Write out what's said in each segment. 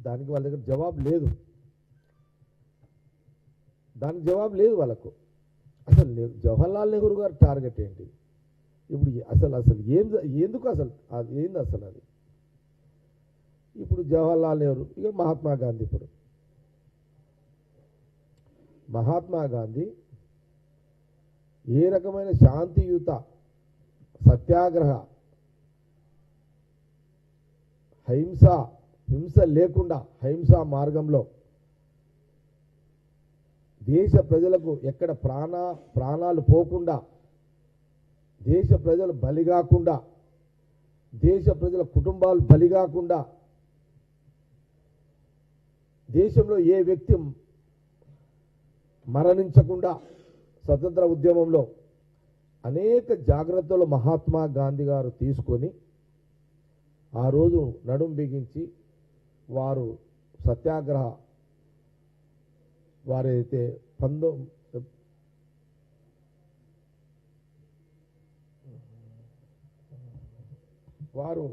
దానికి వాళ్ళ దగ్గర జవాబు లేదు. దానికి జవాబు లేదు వాళ్ళకు. అసలు జవహర్లాల్ నెహ్రూ గారి టార్గెట్ ఏంటి ఇప్పుడు? అసలు ఎందుకు అసలు అది ఏంది అసలు అది? ఇప్పుడు జవహర్లాల్ నెహ్రూ ఇక మహాత్మా గాంధీ. ఇప్పుడు మహాత్మా గాంధీ ఏ రకమైన శాంతియుత సత్యాగ్రహ హింస లేకుండా అహింసా మార్గంలో దేశ ప్రజలకు ఎక్కడ ప్రాణాలు పోకుండా, దేశ ప్రజలు బలిగాకుండా, దేశ ప్రజల కుటుంబాలు బలిగాకుండా, దేశంలో ఏ వ్యక్తి మరణించకుండా స్వతంత్ర ఉద్యమంలో అనేక జాగ్రత్తలు మహాత్మా గాంధీ గారు తీసుకొని ఆ రోజు నడుం బిగించి వారు సత్యాగ్రహ వారైతే వారు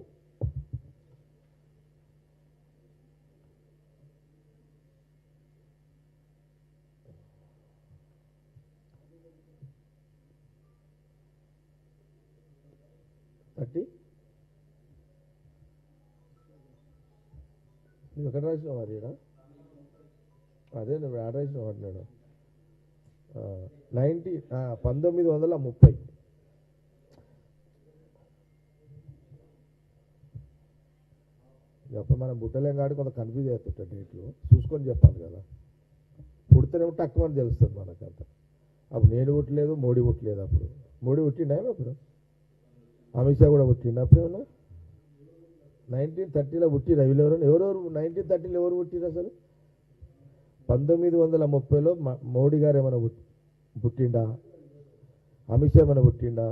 నువ్వు ఎక్కడ రాసిన వారి అదే నువ్వు ఎక్కడ రాసిన వాడినాడు 1930. అప్పుడు మనం బుట్టలేం కాదు, కొంత కన్ఫ్యూజ్ అవుతుంటాయి డేట్లు చూసుకొని చెప్పాలి కదా. పుడితేనేమో తక్కువ అని తెలుస్తుంది మనకంత. అప్పుడు నేను పుట్టలేదు, మోడీ పుట్టలేదు. అప్పుడు మోడీ పుట్టిండా అప్పుడు? అమిత్ షా కూడా పుట్టిండు అప్పుడు ఏమన్నా? 1930లో పుట్టిరు ఎవరెవరు 1930లో ఎవరు పుట్టిరు అసలు? 1930లో మోడీ గారు ఏమైనా పుట్టిండా? అమిత్ షా ఏమైనా పుట్టిండా?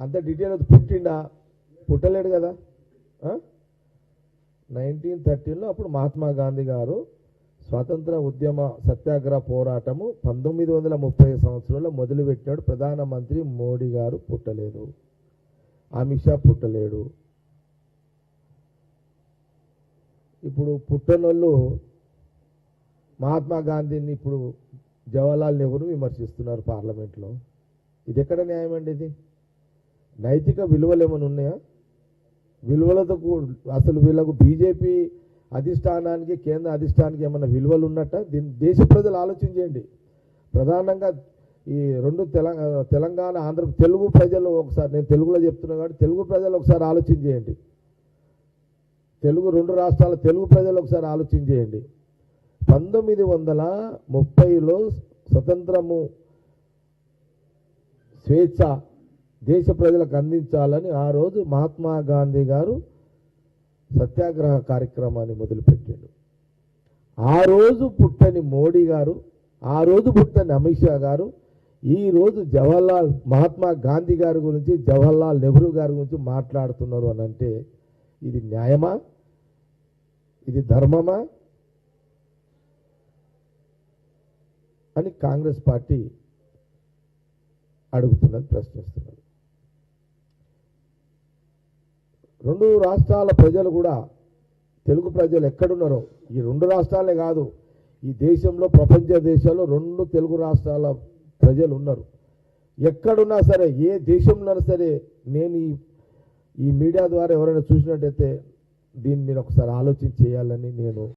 అంత డీటెయిల్ పుట్టిండా? పుట్టలేడు కదా. 1930లో అప్పుడు మహాత్మా గాంధీ గారు స్వాతంత్ర ఉద్యమ సత్యాగ్రహ పోరాటము 1930 సంవత్సరంలో మొదలుపెట్టాడు. ప్రధానమంత్రి మోడీ గారు పుట్టలేదు, అమిత్ షా పుట్టలేడు. ఇప్పుడు పుట్టనోళ్ళు మహాత్మా గాంధీని ఇప్పుడు జవహర్లాల్ నెహ్రూ విమర్శిస్తున్నారు పార్లమెంట్లో. ఇది ఎక్కడ న్యాయం అండి? ఇది నైతిక విలువలు ఏమైనా ఉన్నాయా? విలువలతో అసలు వీళ్ళకు బీజేపీ అధిష్టానానికి, కేంద్ర అధిష్టానానికి ఏమైనా విలువలు ఉన్నట్ట? దీన్ని దేశ ప్రజలు ఆలోచించండి. ప్రధానంగా ఈ రెండు తెలంగాణ ఆంధ్ర తెలుగు ప్రజలు ఒకసారి, నేను తెలుగులో చెప్తున్నా కాబట్టి తెలుగు ప్రజలు ఒకసారి ఆలోచన చేయండి. రెండు రాష్ట్రాల తెలుగు ప్రజలు ఒకసారి ఆలోచన చేయండి. 1930లో స్వతంత్రము స్వేచ్ఛ దేశ ప్రజలకు అందించాలని ఆ రోజు మహాత్మా గాంధీ గారు సత్యాగ్రహ కార్యక్రమాన్ని మొదలుపెట్టాడు. ఆ రోజు పుట్టని మోడీ గారు, ఆ రోజు పుట్టని అమిత్ షా గారు ఈ రోజు మహాత్మా గాంధీ గారి గురించి, జవహర్లాల్ నెహ్రూ గారి గురించి మాట్లాడుతున్నారు అని అంటే ఇది న్యాయమా? ఇది ధర్మమా అని కాంగ్రెస్ పార్టీ అడుగుతున్నది, ప్రశ్నిస్తున్నది. రెండు రాష్ట్రాల ప్రజలు కూడా, తెలుగు ప్రజలు ఎక్కడున్నారో, ఈ రెండు రాష్ట్రాలే కాదు, ఈ దేశంలో ప్రపంచ దేశాల్లో రెండు తెలుగు రాష్ట్రాల ప్రజలు ఉన్నారు. ఎక్కడున్నా సరే, ఏ దేశంలో సరే, నేను ఈ మీడియా ద్వారా ఎవరైనా చూసినట్టయితే దీన్ని మీరు ఒకసారి ఆలోచన చేయాలని నేను